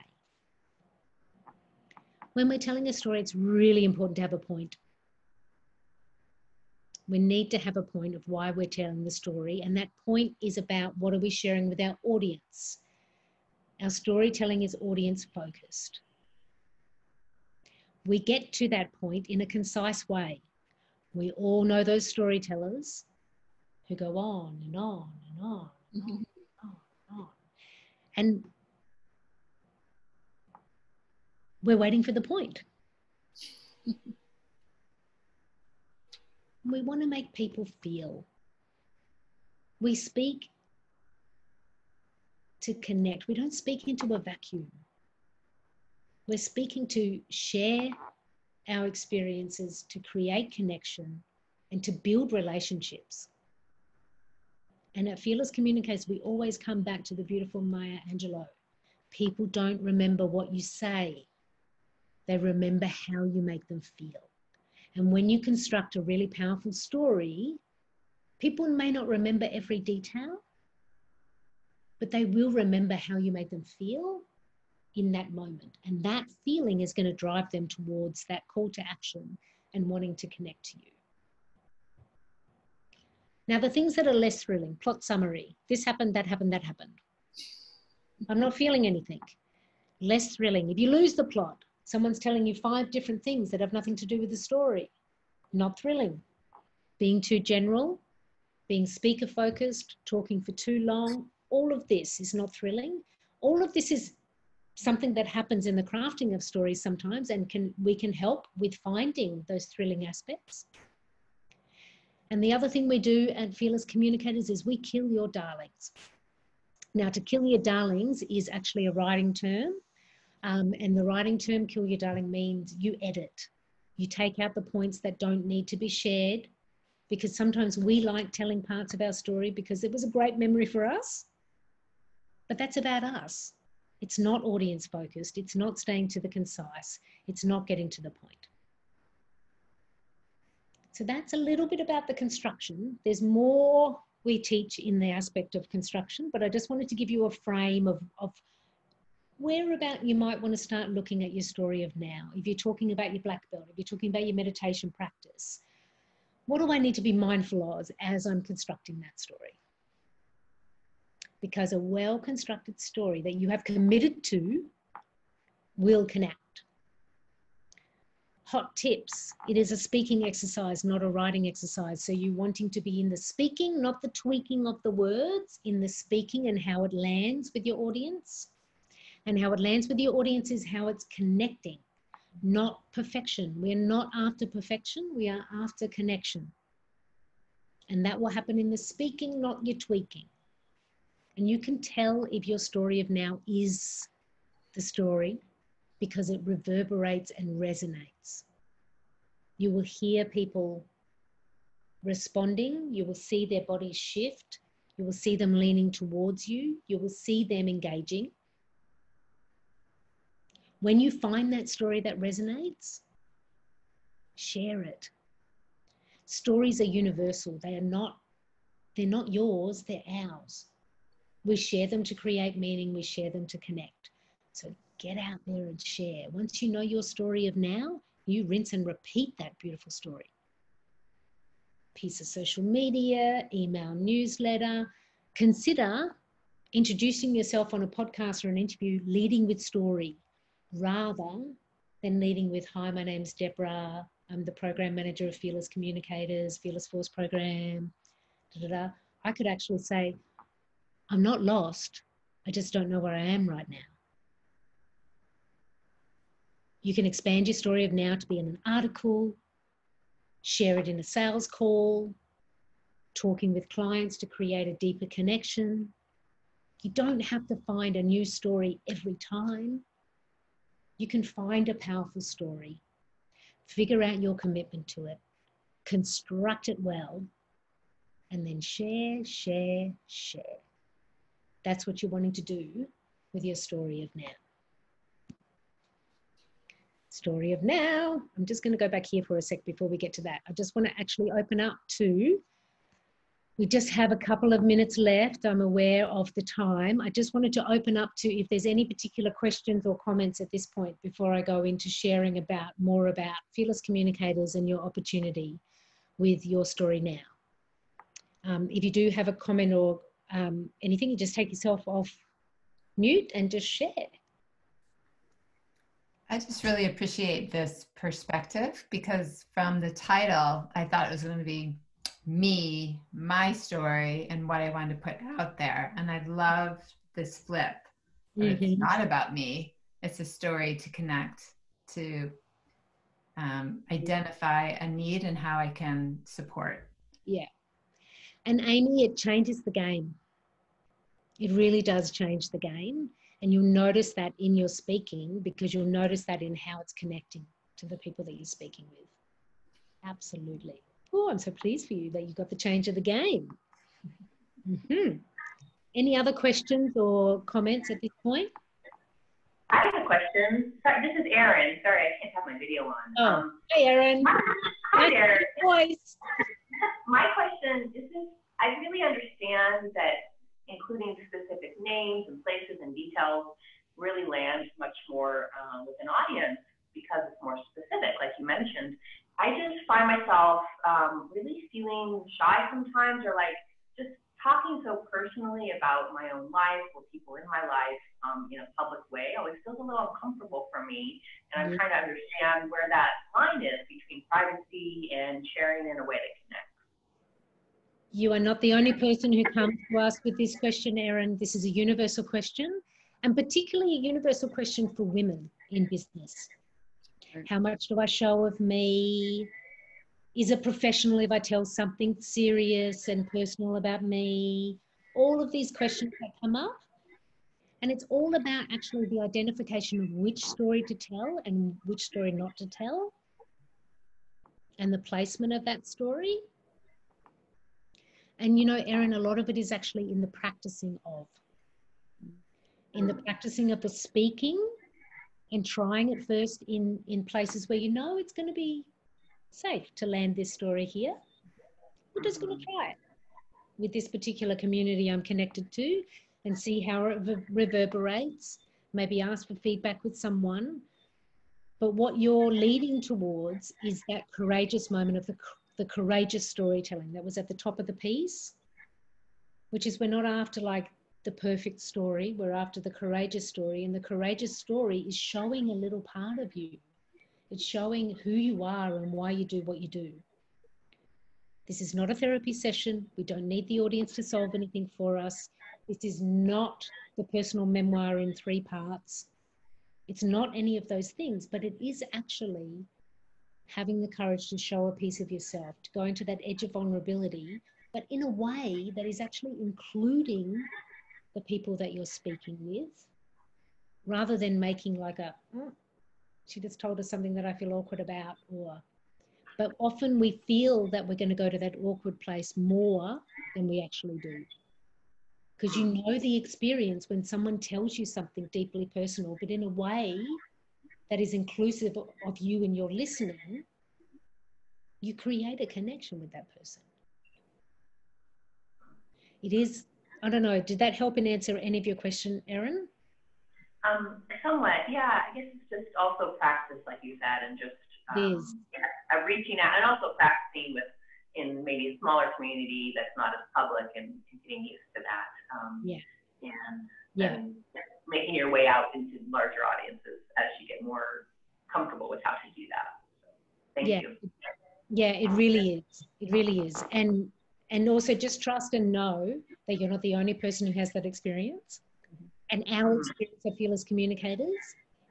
When we're telling a story, it's really important to have a point. We need to have a point of why we're telling the story, and that point is about what are we sharing with our audience. Our storytelling is audience focused. We get to that point in a concise way. We all know those storytellers who go on and on and on and on and on and on. And we're waiting for the point. We want to make people feel. We speak to connect. We don't speak into a vacuum. We're speaking to share our experiences, to create connection, and to build relationships. And at Fearless Communicators, we always come back to the beautiful Maya Angelou. People don't remember what you say. They remember how you make them feel. And when you construct a really powerful story, people may not remember every detail, but they will remember how you make them feel in that moment. And that feeling is going to drive them towards that call to action and wanting to connect to you. Now, the things that are less thrilling, plot summary, this happened, that happened, that happened. I'm not feeling anything. Less thrilling. If you lose the plot, someone's telling you 5 different things that have nothing to do with the story. Not thrilling. Being too general, being speaker focused, talking for too long, all of this is not thrilling. All of this is something that happens in the crafting of stories sometimes, and we can help with finding those thrilling aspects. And the other thing we do at Fearless Communicators is we kill your darlings. Now, to kill your darlings is actually a writing term. And the writing term, kill your darling, means you edit. You take out the points that don't need to be shared, because sometimes we like telling parts of our story because it was a great memory for us, but that's about us. It's not audience focused. It's not staying to the concise. It's not getting to the point. So that's a little bit about the construction. There's more we teach in the aspect of construction, but I just wanted to give you a frame of whereabout you might want to start looking at your story of now. If you're talking about your black belt, if you're talking about your meditation practice, what do I need to be mindful of as I'm constructing that story? Because a well-constructed story that you have committed to will connect. Hot tips. It is a speaking exercise, not a writing exercise. So you wanting to be in the speaking, not the tweaking of the words, in the speaking and how it lands with your audience. And how it lands with your audience is how it's connecting, not perfection. We're not after perfection. We are after connection. And that will happen in the speaking, not your tweaking. And you can tell if your story of now is the story because it reverberates and resonates. You will hear people responding. You will see their bodies shift. You will see them leaning towards you. You will see them engaging. When you find that story that resonates, share it. Stories are universal. They're not yours, they're ours. We share them to create meaning. We share them to connect. So get out there and share. Once you know your story of now, you rinse and repeat that beautiful story. Piece of social media, email newsletter. Consider introducing yourself on a podcast or an interview, leading with story, rather than leading with, hi, my name's Debra. I'm the program manager of Fearless Communicators, Fearless Force program. I could actually say, I'm not lost. I just don't know where I am right now. You can expand your story of now to be in an article, share it in a sales call, talking with clients to create a deeper connection. You don't have to find a new story every time. You can find a powerful story, figure out your commitment to it, construct it well, and then share, share, share. That's what you're wanting to do with your story of now. Story of now. I'm just going to go back here for a sec before we get to that. I just want to actually open up to, we just have a couple of minutes left. I'm aware of the time. I just wanted to open up to if there's any particular questions or comments at this point before I go into sharing about more about Fearless Communicators and your opportunity with your story now. If you do have a comment or anything, you just take yourself off mute and just share. I just really appreciate this perspective, because from the title, I thought it was going to be me, my story, and what I wanted to put out there. And I love this flip. It's not about me. It's a story to connect, to identify a need and how I can support. Yeah. And Amy, it changes the game. It really does change the game. And you'll notice that in your speaking, because you'll notice that in how it's connecting to the people that you're speaking with. Absolutely. Oh, I'm so pleased for you that you got the change of the game. Any other questions or comments at this point? I have a question. Sorry, this is Erin. Sorry, I can't have my video on. Oh, hey, Erin. Hi there. Voice. My question is this: I really understand that including specific names and places and details really lands much more with an audience because it's more specific, like you mentioned. I just find myself really feeling shy sometimes, or like just talking so personally about my own life or people in my life in a public way always feels a little uncomfortable for me. And I'm trying to understand where that line is between privacy and sharing in a way that connects. You are not the only person who comes to us with this question, Erin. This is a universal question, and particularly a universal question for women in business. How much do I show of me? Is it professional if I tell something serious and personal about me? All of these questions that come up. And it's all about actually the identification of which story to tell and which story not to tell, and the placement of that story. And you know, Erin, a lot of it is actually in the practicing of. In the practicing of the speaking and trying it first in places where you know it's going to be safe to land this story here. We're just going to try it with this particular community I'm connected to and see how it reverberates, maybe ask for feedback with someone. But what you're leading towards is that courageous moment of the courageous storytelling that was at the top of the piece, which is we're not after like the perfect story, we're after the courageous story. And the courageous story is showing a little part of you. It's showing who you are and why you do what you do. This is not a therapy session. We don't need the audience to solve anything for us. This is not the personal memoir in 3 parts. It's not any of those things, but it is actually having the courage to show a piece of yourself, to go into that edge of vulnerability, but in a way that is actually including the people that you're speaking with, rather than making like a, oh, she just told us something that I feel awkward about, but often we feel that we're going to go to that awkward place more than we actually do. Because you know the experience when someone tells you something deeply personal, but in a way that is inclusive of you and your listening, you create a connection with that person. It is, I don't know, did that help in answer any of your question, Erin? Somewhat, yeah. I guess it's just also practice, like you said, and just reaching out, and also practicing with in maybe a smaller community that's not as public, and getting used to that. And making your way out into larger audiences as you get more comfortable with how to do that. So, thank you. Yeah, it really is. It really is. And also just trust and know that you're not the only person who has that experience. And our experience of Fearless Communicators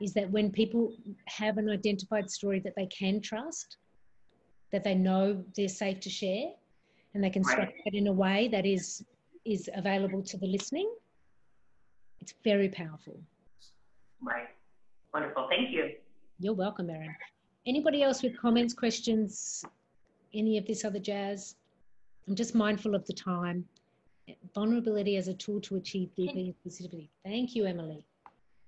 is that when people have an identified story that they can trust, that they know they're safe to share, and they can structure it in a way that is available to the listening, it's very powerful. Right. Wonderful. Thank you. You're welcome, Erin. Anybody else with comments, questions, any of this other jazz? I'm just mindful of the time. Vulnerability as a tool to achieve deeper inclusivity. Thank you, Emily.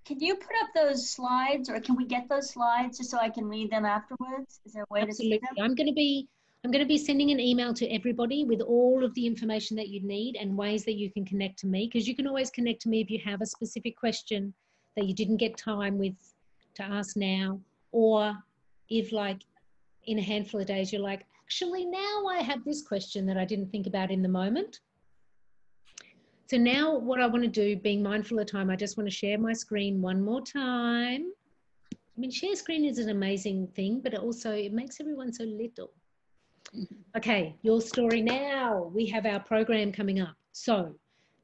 Can you put up those slides, or can we get those slides just so I can read them afterwards? Is there a way Absolutely. to see them? I'm going to be sending an email to everybody with all of the information that you need and ways that you can connect to me, because you can always connect to me if you have a specific question that you didn't get time with to ask now, or if like in a handful of days you're like, actually now I have this question that I didn't think about in the moment. So now what I want to do, being mindful of time, I just want to share my screen one more time. I mean, share screen is an amazing thing, but it makes everyone so little. Okay, your story now. We have our program coming up. So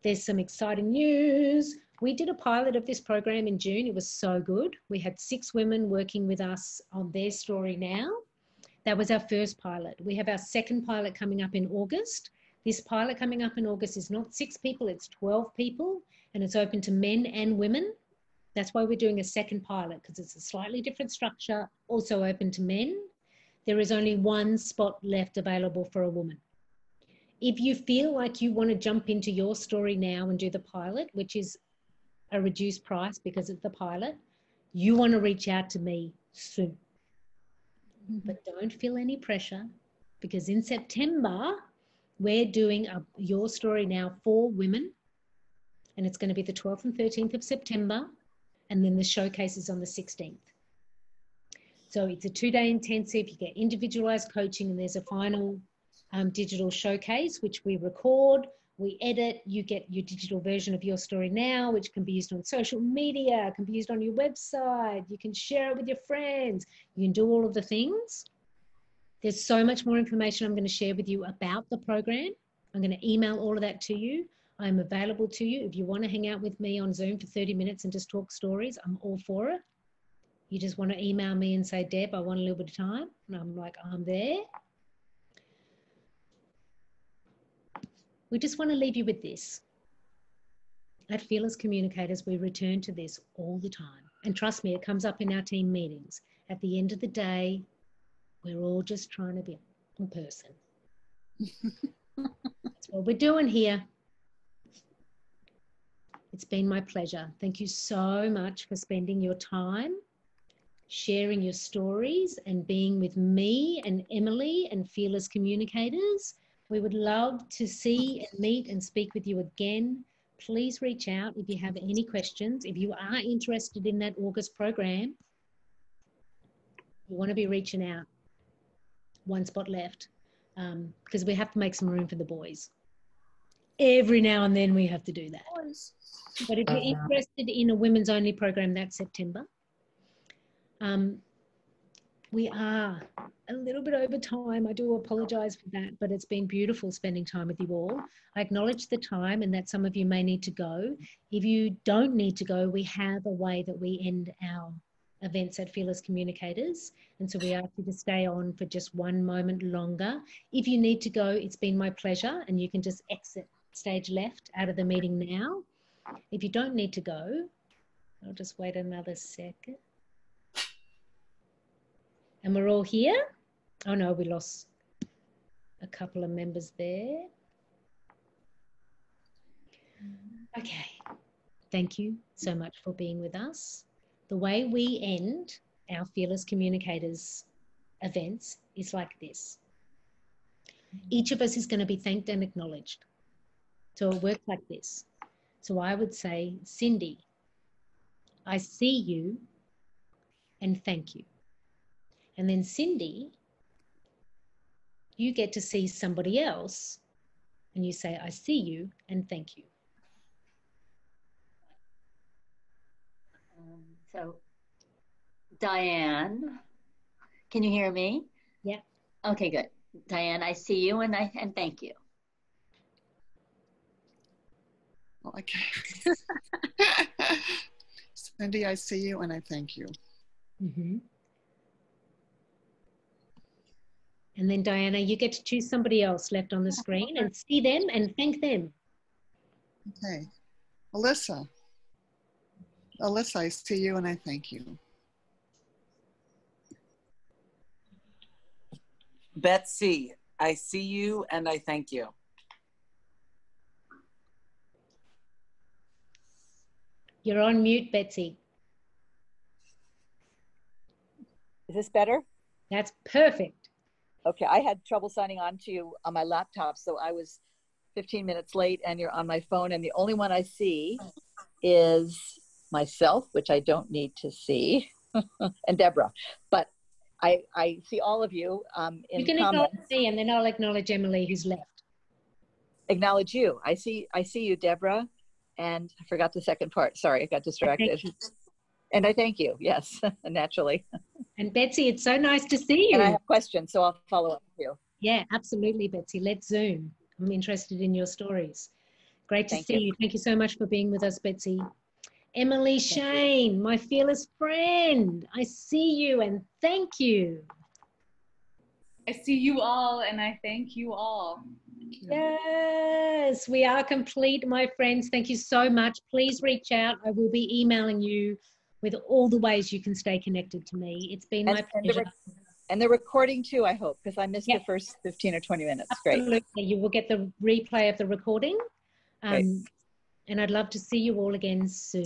there's some exciting news. We did a pilot of this program in June. It was so good. We had 6 women working with us on their story now. That was our first pilot. We have our second pilot coming up in August. This pilot coming up in August is not 6 people, it's 12 people, and it's open to men and women. That's why we're doing a second pilot, because it's a slightly different structure, also open to men. There is only 1 spot left available for a woman. If you feel like you want to jump into your story now and do the pilot, which is a reduced price because of the pilot, you want to reach out to me soon. But don't feel any pressure, because in September, we're doing your story now for women, and it's going to be the 12th and 13th of September, and then the showcase is on the 16th. So it's a 2-day intensive. You get individualized coaching, and there's a final digital showcase, which we record, we edit. You get your digital version of your story now, which can be used on social media, can be used on your website. You can share it with your friends. You can do all of the things. There's so much more information I'm going to share with you about the program. I'm going to email all of that to you. I'm available to you. If you want to hang out with me on Zoom for 30 minutes and just talk stories, I'm all for it. You just want to email me and say, Deb, I want a little bit of time. And I'm like, I'm there. We just want to leave you with this. At Fearless Communicators, we return to this all the time. And trust me, it comes up in our team meetings. At the end of the day, we're all just trying to be one person. That's what we're doing here. It's been my pleasure. Thank you so much for spending your time, sharing your stories, and being with me and Emily and Fearless Communicators. We would love to see and meet and speak with you again. Please reach out if you have any questions. If you are interested in that August program, we want to be reaching out. 1 spot left, because we have to make some room for the boys. Every now and then we have to do that. But if you're interested in a women's only program, that's September. We are a little bit over time. I do apologise for that, but it's been beautiful spending time with you all. I acknowledge the time and that some of you may need to go. If you don't need to go, we have a way that we end our events at Fearless Communicators, and so we ask you to stay on for just 1 moment longer. If you need to go, it's been my pleasure, and you can just exit stage left out of the meeting now. If you don't need to go, I'll just wait another second. And we're all here. Oh no, we lost a couple of members there. Okay, thank you so much for being with us. The way we end our Fearless Communicators events is like this. Each of us is going to be thanked and acknowledged. So it works like this. So I would say, Cindy, I see you and thank you. And then Cindy, you get to see somebody else and you say, I see you and thank you. So, Diane, can you hear me? Yeah. Okay, good. Diane, I see you and thank you. Okay. Cindy, I see you and I thank you. Mm-hmm. And then Diana, you get to choose somebody else left on the screen and see them and thank them. Okay. Alyssa. Alyssa, I see you and I thank you. Betsy, I see you and I thank you. You're on mute, Betsy. Is this better? That's perfect. Okay, I had trouble signing on to you on my laptop, so I was 15 minutes late and you're on my phone, and the only one I see is myself, which I don't need to see, and Debra. But I see all of you in You can comments. acknowledge me and then I'll acknowledge Emily who's left. Acknowledge you. I see you, Debra, and I forgot the second part. Sorry, I got distracted. And I thank you, yes, naturally. And Betsy, it's so nice to see you. And I have questions, so I'll follow up with you. Yeah, absolutely, Betsy. Let's Zoom. I'm interested in your stories. Great to see you. Thank you so much for being with us, Betsy. Emily Shane, my fearless friend. I see you and thank you. I see you all and I thank you all. Yes, we are complete, my friends. Thank you so much. Please reach out. I will be emailing you with all the ways you can stay connected to me. It's been my pleasure. And the recording too, I hope, because I missed the first 15 or 20 minutes. Absolutely. Great. You will get the replay of the recording. And I'd love to see you all again soon.